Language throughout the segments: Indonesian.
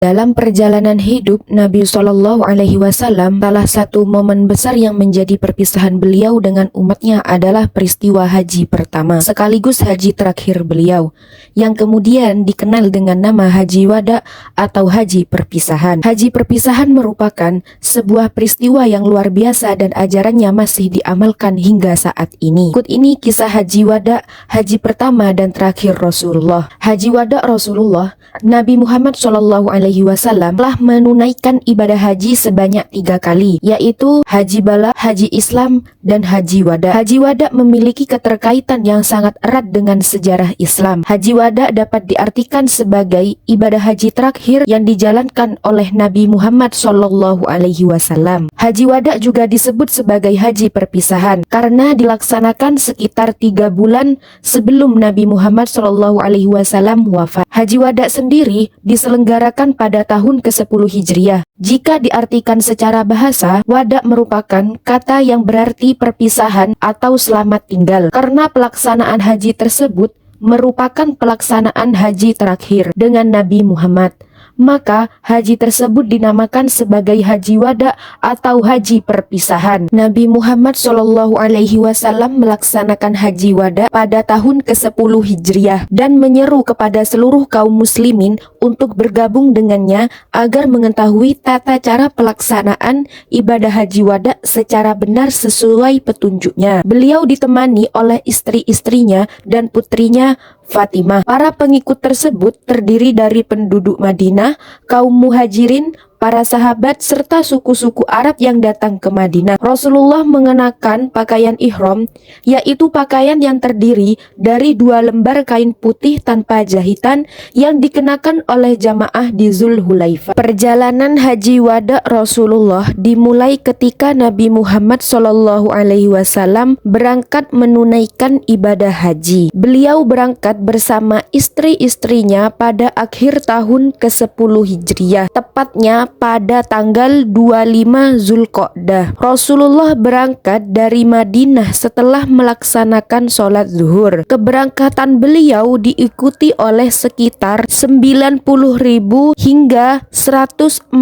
Dalam perjalanan hidup Nabi Shallallahu Alaihi Wasallam, salah satu momen besar yang menjadi perpisahan beliau dengan umatnya adalah peristiwa haji pertama, sekaligus haji terakhir beliau, yang kemudian dikenal dengan nama Haji Wada atau haji perpisahan. Haji perpisahan merupakan sebuah peristiwa yang luar biasa dan ajarannya masih diamalkan hingga saat ini. Berikut ini kisah Haji Wada, haji pertama dan terakhir Rasulullah. Haji Wada Rasulullah, Nabi Muhammad Shallallahu Alaihi Wasallam telah menunaikan ibadah haji sebanyak 3 kali, yaitu Haji Bala, Haji Islam, dan Haji Wada. Haji Wada memiliki keterkaitan yang sangat erat dengan sejarah Islam. Haji Wada dapat diartikan sebagai ibadah haji terakhir yang dijalankan oleh Nabi Muhammad Shallallahu Alaihi Wasallam. Haji Wada juga disebut sebagai haji perpisahan karena dilaksanakan sekitar 3 bulan sebelum Nabi Muhammad Shallallahu Alaihi Wasallam wafat. Haji Wada sendiri diselenggarakan pada tahun ke-10 Hijriah. Jika diartikan secara bahasa, wada merupakan kata yang berarti perpisahan atau selamat tinggal. Karena pelaksanaan haji tersebut merupakan pelaksanaan haji terakhir dengan Nabi Muhammad, maka haji tersebut dinamakan sebagai Haji Wada atau haji perpisahan. Nabi Muhammad Shallallahu Alaihi Wasallam melaksanakan Haji Wada pada tahun ke-10 Hijriah dan menyeru kepada seluruh kaum muslimin untuk bergabung dengannya agar mengetahui tata cara pelaksanaan ibadah Haji Wada secara benar sesuai petunjuknya. Beliau ditemani oleh istri-istrinya dan putrinya Fatimah. Para pengikut tersebut terdiri dari penduduk Madinah, kaum muhajirin, para sahabat, serta suku-suku Arab yang datang ke Madinah. Rasulullah mengenakan pakaian ihram, yaitu pakaian yang terdiri dari 2 lembar kain putih tanpa jahitan yang dikenakan oleh jamaah di Zulhulaifah. Perjalanan Haji Wada Rasulullah dimulai ketika Nabi Muhammad Shallallahu Alaihi Wasallam berangkat menunaikan ibadah haji. Beliau berangkat bersama istri-istrinya pada akhir tahun ke-10 Hijriah, tepatnya pada tanggal 25 Zulqa'dah. Rasulullah berangkat dari Madinah setelah melaksanakan sholat zuhur. Keberangkatan beliau diikuti oleh sekitar 90.000 hingga 114.000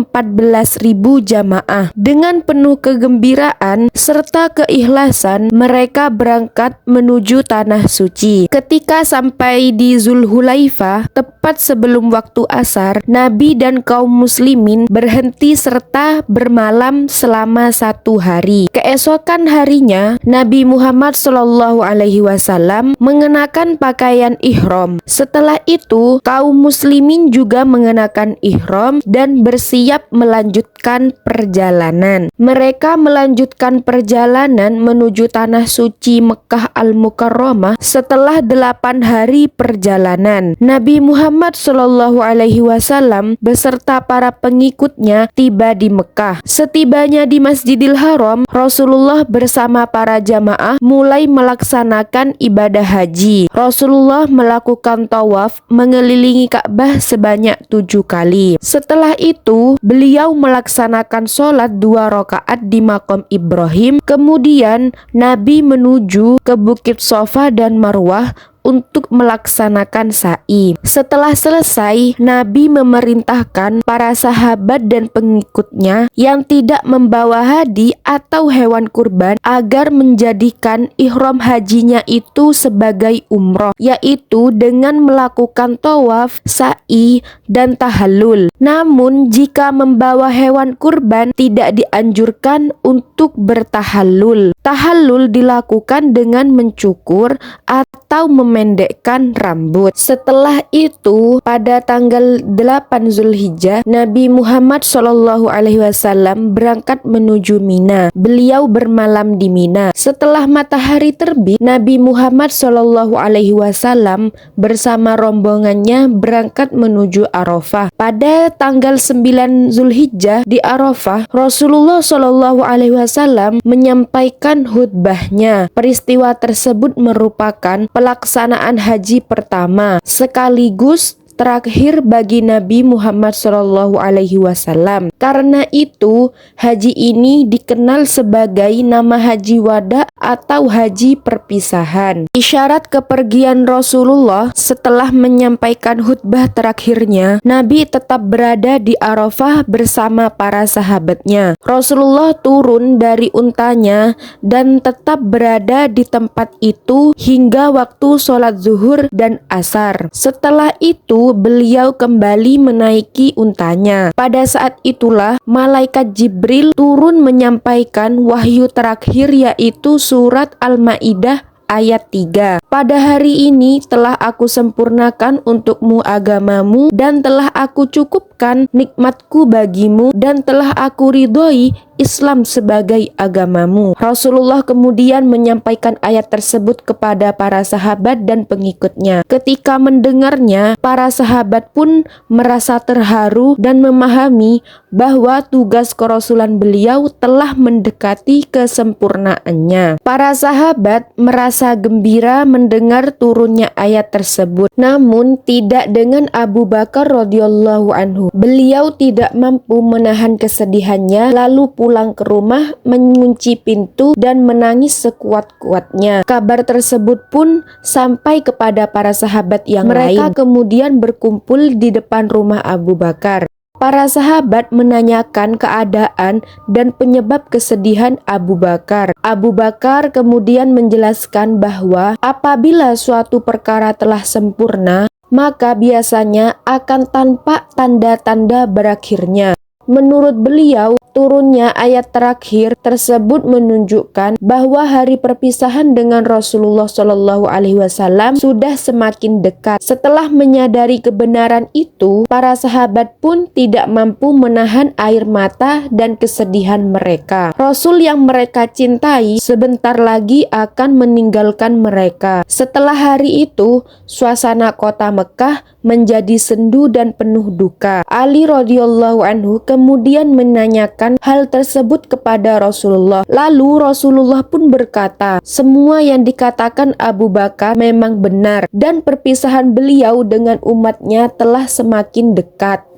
jamaah. Dengan penuh kegembiraan serta keikhlasan, mereka berangkat menuju tanah suci. Ketika sampai di Zulhulaifah, tepat sebelum waktu asar, Nabi dan kaum muslimin berhenti serta bermalam selama 1 hari. Keesokan harinya, Nabi Muhammad Shallallahu Alaihi Wasallam mengenakan pakaian ihram. Setelah itu, kaum muslimin juga mengenakan ihram dan bersiap melanjutkan perjalanan. Mereka melanjutkan perjalanan menuju tanah suci Mekah Al-Mukarramah setelah 8 hari perjalanan. Nabi Muhammad Shallallahu Alaihi Wasallam beserta para pengikutnya tiba di Mekah. Setibanya di Masjidil Haram, Rasulullah bersama para jamaah mulai melaksanakan ibadah haji. Rasulullah melakukan tawaf mengelilingi Ka'bah sebanyak 7 kali. Setelah itu, beliau melaksanakan sholat 2 rakaat di Maqam Ibrahim. Kemudian Nabi menuju ke Bukit Shafa dan Marwah untuk melaksanakan sa'i. Setelah selesai, Nabi memerintahkan para sahabat dan pengikutnya yang tidak membawa hadi atau hewan kurban agar menjadikan ihram hajinya itu sebagai umroh, yaitu dengan melakukan tawaf, sa'i, dan tahallul. Namun jika membawa hewan kurban, tidak dianjurkan untuk bertahallul. Tahallul dilakukan dengan mencukur atau memendekkan rambut. Setelah itu, pada tanggal 8 Zulhijjah, Nabi Muhammad Shallallahu Alaihi Wasallam berangkat menuju Mina. Beliau bermalam di Mina. Setelah matahari terbit, Nabi Muhammad Shallallahu Alaihi Wasallam bersama rombongannya berangkat menuju Arafah. Pada tanggal 9 Zulhijjah di Arafah, Rasulullah Shallallahu Alaihi Wasallam menyampaikan khutbahnya. Peristiwa tersebut merupakan pelaksanaan haji pertama sekaligus terakhir bagi Nabi Muhammad SAW. Karena itu, haji ini dikenal sebagai nama haji wada atau haji perpisahan. Isyarat kepergian Rasulullah setelah menyampaikan khutbah terakhirnya, Nabi tetap berada di Arafah bersama para sahabatnya. Rasulullah turun dari untanya dan tetap berada di tempat itu hingga waktu sholat zuhur dan asar. Setelah itu beliau kembali menaiki untanya. Pada saat itulah malaikat Jibril turun menyampaikan wahyu terakhir, yaitu surat Al-Maidah ayat 3. Pada hari ini telah aku sempurnakan untukmu agamamu dan telah aku cukupkan nikmatku bagimu dan telah aku ridhoi Islam sebagai agamamu. Rasulullah kemudian menyampaikan ayat tersebut kepada para sahabat dan pengikutnya. Ketika mendengarnya, para sahabat pun merasa terharu dan memahami bahwa tugas kerasulan beliau telah mendekati kesempurnaannya. Para sahabat merasa gembira mendengar turunnya ayat tersebut, namun tidak dengan Abu Bakar radhiyallahu anhu. Beliau tidak mampu menahan kesedihannya, lalu pulang ke rumah, mengunci pintu dan menangis sekuat-kuatnya. Kabar tersebut pun sampai kepada para sahabat yang lain. Mereka kemudian berkumpul di depan rumah Abu Bakar. Para sahabat menanyakan keadaan dan penyebab kesedihan Abu Bakar. Abu Bakar kemudian menjelaskan bahwa apabila suatu perkara telah sempurna, maka biasanya akan tampak tanda-tanda berakhirnya. Menurut beliau, turunnya ayat terakhir tersebut menunjukkan bahwa hari perpisahan dengan Rasulullah SAW sudah semakin dekat. Setelah menyadari kebenaran itu, para sahabat pun tidak mampu menahan air mata dan kesedihan mereka. Rasul yang mereka cintai sebentar lagi akan meninggalkan mereka. Setelah hari itu, suasana kota Mekah menjadi sendu dan penuh duka. Ali radhiyallahu anhu kemudian menanyakan hal tersebut kepada Rasulullah. Lalu Rasulullah pun berkata, semua yang dikatakan Abu Bakar memang benar dan perpisahan beliau dengan umatnya telah semakin dekat.